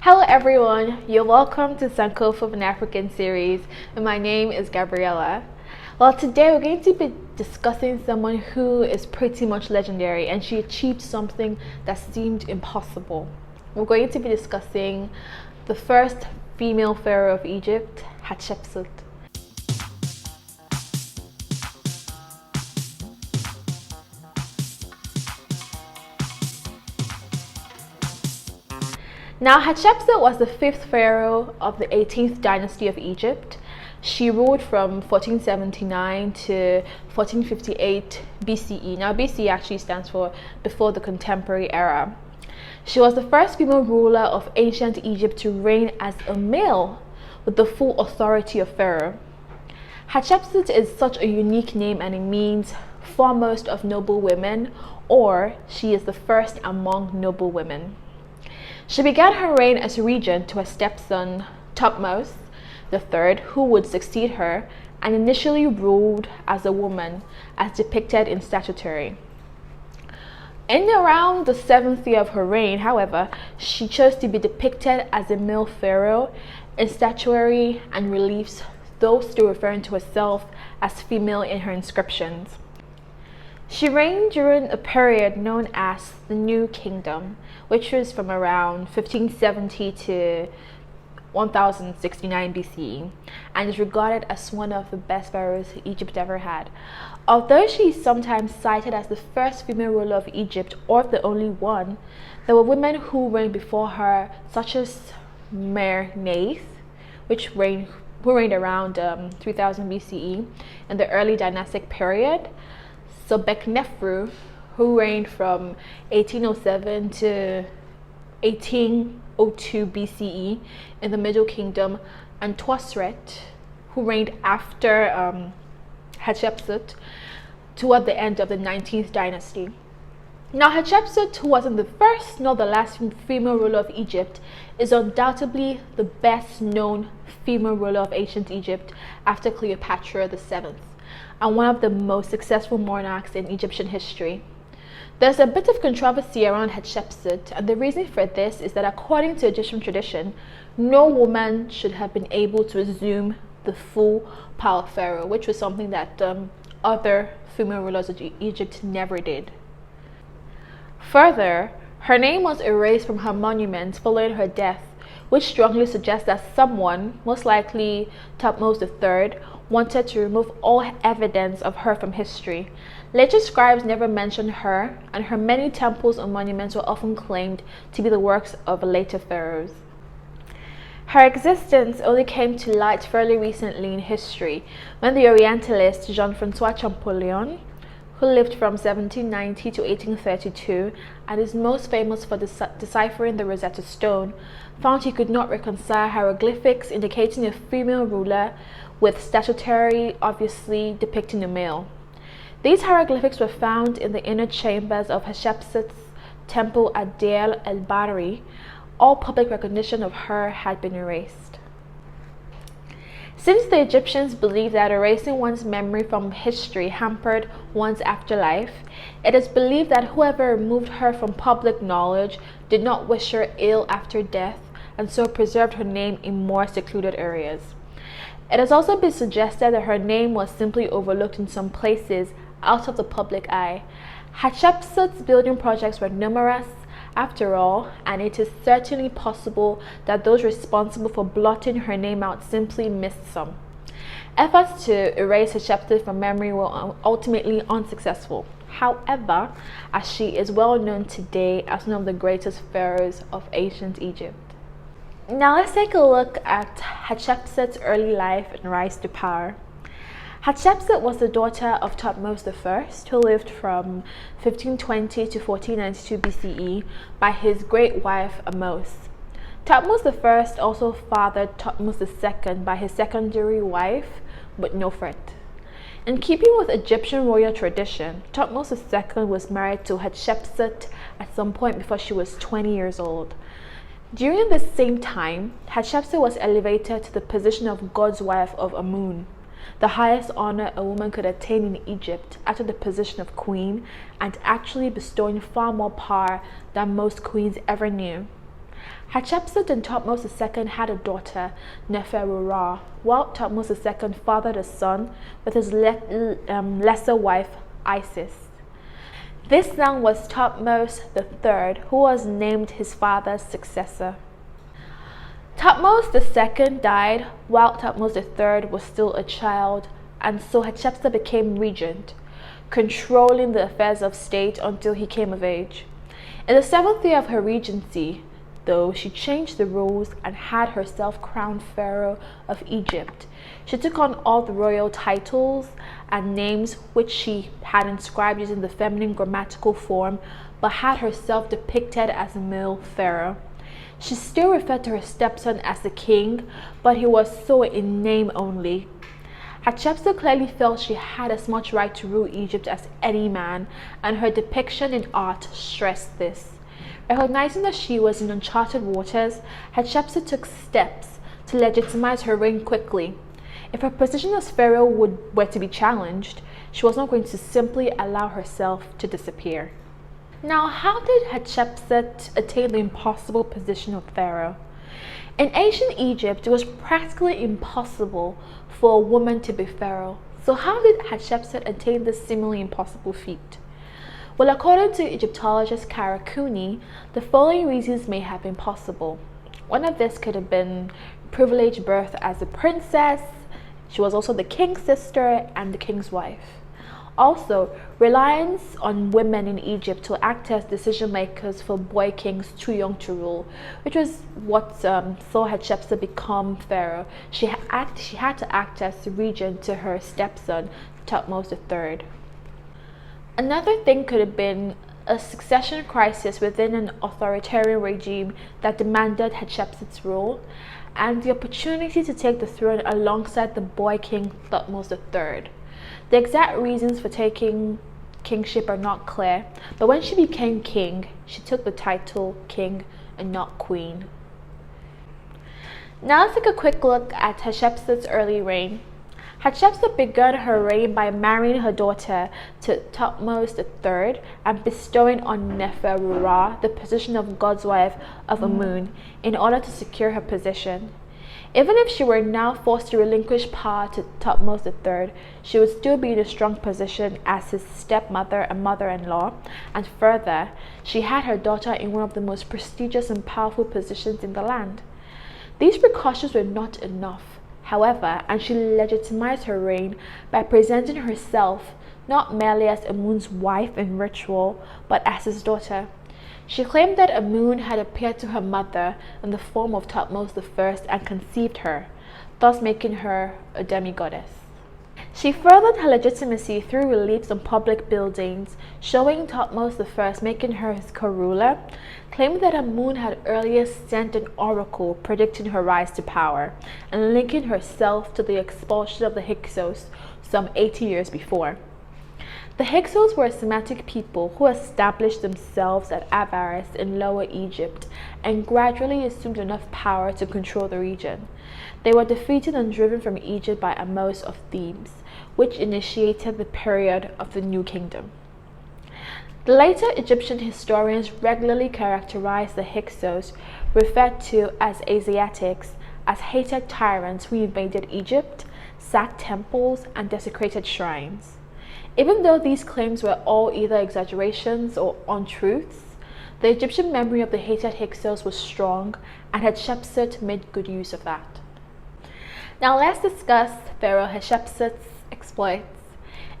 Hello everyone, you're welcome to Sankofa of an African series, and my name is Gabriella. Well, today we're going to be discussing someone who is pretty much legendary, and she achieved something that seemed impossible. We're going to be discussing the first female pharaoh of Egypt, Hatshepsut. Now, Hatshepsut was the fifth pharaoh of the 18th dynasty of Egypt. She ruled from 1479 to 1458 BCE. Now, BCE actually stands for before the contemporary era. She was the first female ruler of ancient Egypt to reign as a male with the full authority of pharaoh. Hatshepsut is such a unique name, and it means foremost of noble women, or she is the first among noble women. She began her reign as regent to her stepson Thutmose III, who would succeed her, and initially ruled as a woman, as depicted in statuary. In around the 7th year of her reign, however, she chose to be depicted as a male pharaoh in statuary and reliefs, though still referring to herself as female in her inscriptions. She reigned during a period known as the New Kingdom, which was from around 1570 to 1069 BCE, and is regarded as one of the best pharaohs Egypt ever had. Although she is sometimes cited as the first female ruler of Egypt, or the only one, there were women who reigned before her, such as Mer-Neith, who reigned around 3000 BCE in the early dynastic period. Sobeknefru, who reigned from 1807 to 1802 BCE in the Middle Kingdom, and Tuasret, who reigned after Hatshepsut toward the end of the 19th dynasty. Now, Hatshepsut, who wasn't the first nor the last female ruler of Egypt, is undoubtedly the best known female ruler of ancient Egypt after Cleopatra VII, and one of the most successful monarchs in Egyptian history. There's a bit of controversy around Hatshepsut, and the reason for this is that according to Egyptian tradition, no woman should have been able to assume the full power of pharaoh, which was something that other female rulers of Egypt never did. Further, her name was erased from her monuments following her death, which strongly suggests that someone, most likely Thutmose III, wanted to remove all evidence of her from history. Later scribes never mentioned her, and her many temples and monuments were often claimed to be the works of later pharaohs. Her existence only came to light fairly recently in history, when the Orientalist Jean-Francois Champollion, who lived from 1790 to 1832 and is most famous for deciphering the Rosetta Stone, found he could not reconcile hieroglyphics indicating a female ruler with statuary obviously depicting a male. These hieroglyphics were found in the inner chambers of Hatshepsut's temple at Deir el-Bahri. All public recognition of her had been erased. Since the Egyptians believed that erasing one's memory from history hampered one's afterlife, it is believed that whoever removed her from public knowledge did not wish her ill after death, and so preserved her name in more secluded areas. It has also been suggested that her name was simply overlooked in some places out of the public eye. Hatshepsut's building projects were numerous, after all, and it is certainly possible that those responsible for blotting her name out simply missed some. Efforts to erase Hatshepsut from memory were ultimately unsuccessful. However, as she is well known today as one of the greatest pharaohs of ancient Egypt. Now let's take a look at Hatshepsut's early life and rise to power. Hatshepsut was the daughter of Thutmose I, who lived from 1520 to 1492 BCE, by his great wife Ahmose. Thutmose I also fathered Thutmose II by his secondary wife, Nofret. In keeping with Egyptian royal tradition, Thutmose II was married to Hatshepsut at some point before she was 20 years old. During this same time, Hatshepsut was elevated to the position of God's wife of Amun, the highest honor a woman could attain in Egypt after the position of queen, and actually bestowing far more power than most queens ever knew. Hatshepsut and Thutmose II had a daughter, Neferuara, while Thutmose II fathered a son with his lesser wife, Isis. This son was Thutmose III, who was named his father's successor. Thutmose II died while Thutmose III was still a child, and so Hatshepsut became regent, controlling the affairs of state until he came of age. In the 7th year of her regency, though, she changed the rules and had herself crowned pharaoh of Egypt. She took on all the royal titles and names which she had inscribed using the feminine grammatical form, but had herself depicted as a male pharaoh. She still referred to her stepson as the king, but he was so in name only. Hatshepsut clearly felt she had as much right to rule Egypt as any man, and her depiction in art stressed this. Recognizing that she was in uncharted waters, Hatshepsut took steps to legitimize her reign quickly. If her position as pharaoh were to be challenged, she was not going to simply allow herself to disappear. Now, how did Hatshepsut attain the impossible position of pharaoh? In ancient Egypt, it was practically impossible for a woman to be pharaoh. So how did Hatshepsut attain this seemingly impossible feat? Well, according to Egyptologist Karakuni, the following reasons may have been possible. One of this could have been privileged birth as a princess. She was also the king's sister and the king's wife. Also, reliance on women in Egypt to act as decision makers for boy kings too young to rule, which was what saw Hatshepsut become pharaoh. She had to act as regent to her stepson, Thutmose III. Another thing could have been a succession crisis within an authoritarian regime that demanded Hatshepsut's rule, and the opportunity to take the throne alongside the boy king Thutmose III. The exact reasons for taking kingship are not clear, but when she became king, she took the title king and not queen. Now let's take a quick look at Hatshepsut's early reign. Hatshepsut began her reign by marrying her daughter to Thutmose III and bestowing on Neferuara the position of God's wife of Amun in order to secure her position. Even if she were now forced to relinquish power to Thutmose III, she would still be in a strong position as his stepmother and mother-in-law, and further, she had her daughter in one of the most prestigious and powerful positions in the land. These precautions were not enough, however, and she legitimized her reign by presenting herself not merely as Amun's wife in ritual, but as his daughter. She claimed that Amun had appeared to her mother in the form of Thutmose I and conceived her, thus making her a demigoddess. She furthered her legitimacy through reliefs on public buildings, showing Thutmose I, making her his co-ruler, claiming that Amun had earlier sent an oracle predicting her rise to power, and linking herself to the expulsion of the Hyksos some 80 years before. The Hyksos were a Semitic people who established themselves at Avaris in Lower Egypt and gradually assumed enough power to control the region. They were defeated and driven from Egypt by Amos of Thebes, which initiated the period of the New Kingdom. The later Egyptian historians regularly characterized the Hyksos, referred to as Asiatics, as hated tyrants who invaded Egypt, sacked temples, and desecrated shrines. Even though these claims were all either exaggerations or untruths, the Egyptian memory of the hated Hyksos was strong, and Hatshepsut made good use of that. Now let's discuss Pharaoh Hatshepsut's exploits.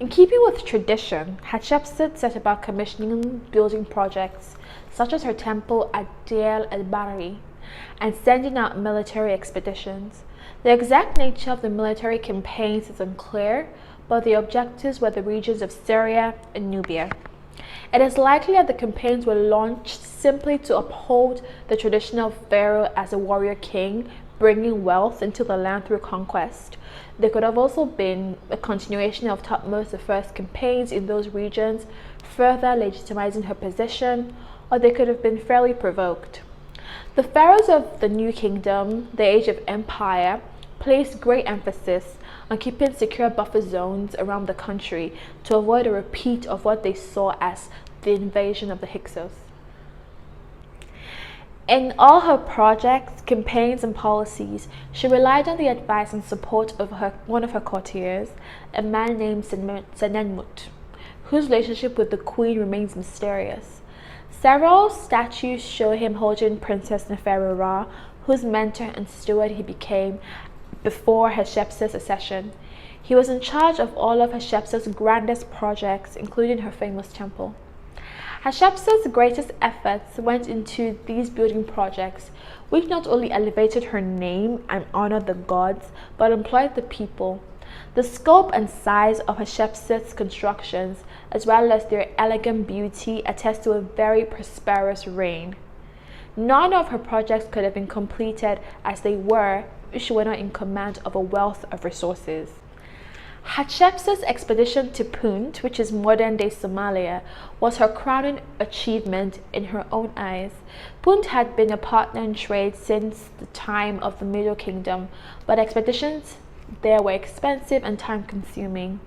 In keeping with tradition, Hatshepsut set about commissioning building projects such as her temple at Deir el-Bahari and sending out military expeditions. The exact nature of the military campaigns is unclear, but the objectives were the regions of Syria and Nubia. It is likely that the campaigns were launched simply to uphold the tradition of Pharaoh as a warrior king, bringing wealth into the land through conquest. There could have also been a continuation of Thutmose I's campaigns in those regions, further legitimizing her position, or they could have been fairly provoked. The pharaohs of the New Kingdom, the Age of Empire, placed great emphasis on keeping secure buffer zones around the country to avoid a repeat of what they saw as the invasion of the Hyksos. In all her projects, campaigns, and policies, she relied on the advice and support of one of her courtiers, a man named Senenmut, whose relationship with the queen remains mysterious. Several statues show him holding Princess PHARAOH, whose mentor and steward he became before Hatshepsut's accession. He was in charge of all of Hatshepsut's grandest projects, including her famous temple. Hatshepsut's greatest efforts went into these building projects, which not only elevated her name and honored the gods, but employed the people. The scope and size of Hatshepsut's constructions, as well as their elegant beauty, attest to a very prosperous reign. None of her projects could have been completed as they were if she were not in command of a wealth of resources. Hatshepsut's expedition to Punt, which is modern-day Somalia, was her crowning achievement in her own eyes. Punt had been a partner in trade since the time of the Middle Kingdom, but expeditions there were expensive and time-consuming.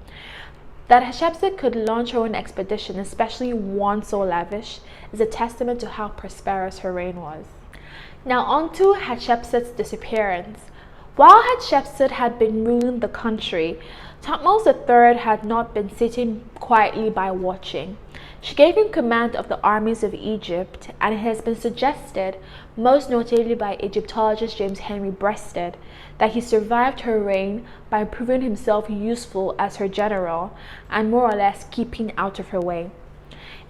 That Hatshepsut could launch her own expedition, especially one so lavish, is a testament to how prosperous her reign was. Now on to Hatshepsut's disappearance. While Hatshepsut had been ruling the country, Thutmose III had not been sitting quietly by watching. She gave him command of the armies of Egypt, and it has been suggested, most notably by Egyptologist James Henry Breasted, that he survived her reign by proving himself useful as her general and more or less keeping out of her way.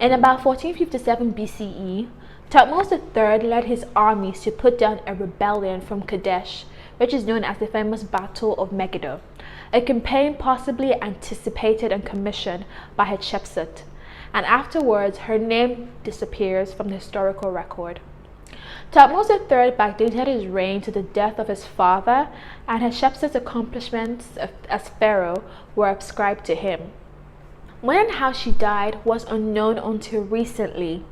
In about 1457 BCE, Thutmose III led his armies to put down a rebellion from Kadesh, which is known as the famous Battle of Megiddo, a campaign possibly anticipated and commissioned by Hatshepsut, and afterwards her name disappears from the historical record. Thutmose III backdated his reign to the death of his father, and Hatshepsut's accomplishments as pharaoh were ascribed to him. When and how she died was unknown until recently.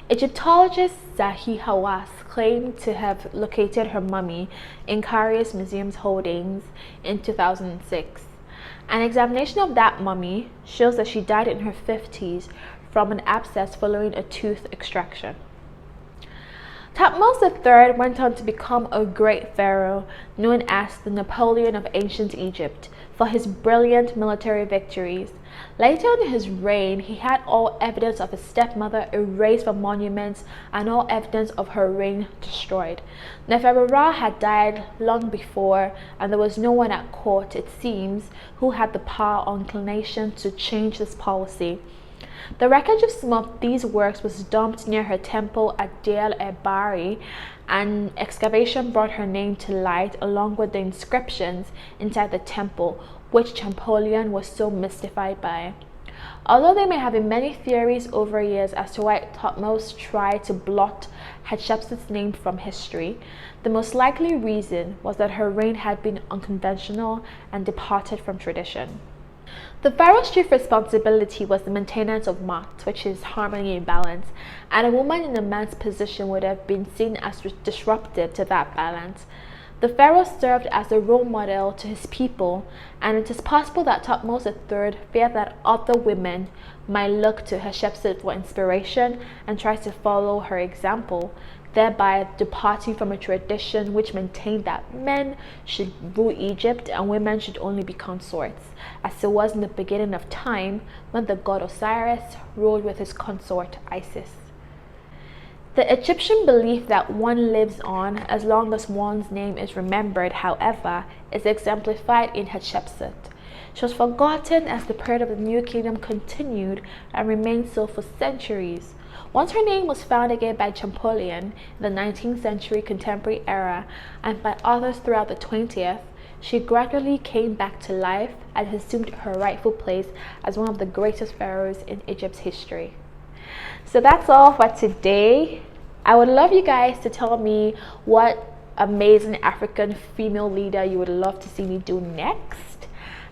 Egyptologist Zahi Hawass claimed to have located her mummy in Cairo's museum's holdings in 2006. An examination of that mummy shows that she died in her 50s from an abscess following a tooth extraction. Thutmose III went on to become a great pharaoh known as the Napoleon of ancient Egypt for his brilliant military victories. Later in his reign, he had all evidence of his stepmother erased from monuments and all evidence of her reign destroyed. PHARAOH had died long before, and there was no one at court, it seems, who had the power or inclination to change this policy. The wreckage of some of these works was dumped near her temple at Deir el-Bahari, and excavation brought her name to light along with the inscriptions inside the temple, which Champollion was so mystified by. Although there may have been many theories over years as to why Thutmose tried to blot Hatshepsut's name from history, the most likely reason was that her reign had been unconventional and departed from tradition. The pharaoh's chief responsibility was the maintenance of Mat, which is harmony and balance, and a woman in a man's position would have been seen as disruptive to that balance. The pharaoh served as a role model to his people, and it is possible that Thutmose III feared that other women might look to Hatshepsut for inspiration and try to follow her example, thereby departing from a tradition which maintained that men should rule Egypt and women should only be consorts, as it was in the beginning of time when the god Osiris ruled with his consort Isis. The Egyptian belief that one lives on as long as one's name is remembered, however, is exemplified in Hatshepsut. She was forgotten as the period of the New Kingdom continued and remained so for centuries. Once her name was found again by Champollion in the 19th century contemporary era and by others throughout the 20th, she gradually came back to life and assumed her rightful place as one of the greatest pharaohs in Egypt's history. So that's all for today. I would love you guys to tell me what amazing African female leader you would love to see me do next.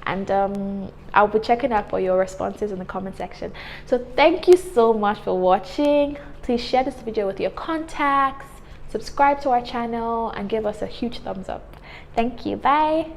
And I'll be checking out for your responses in the comment section. So thank you so much for watching. Please share this video with your contacts, subscribe to our channel, and give us a huge thumbs up. Thank you. Bye.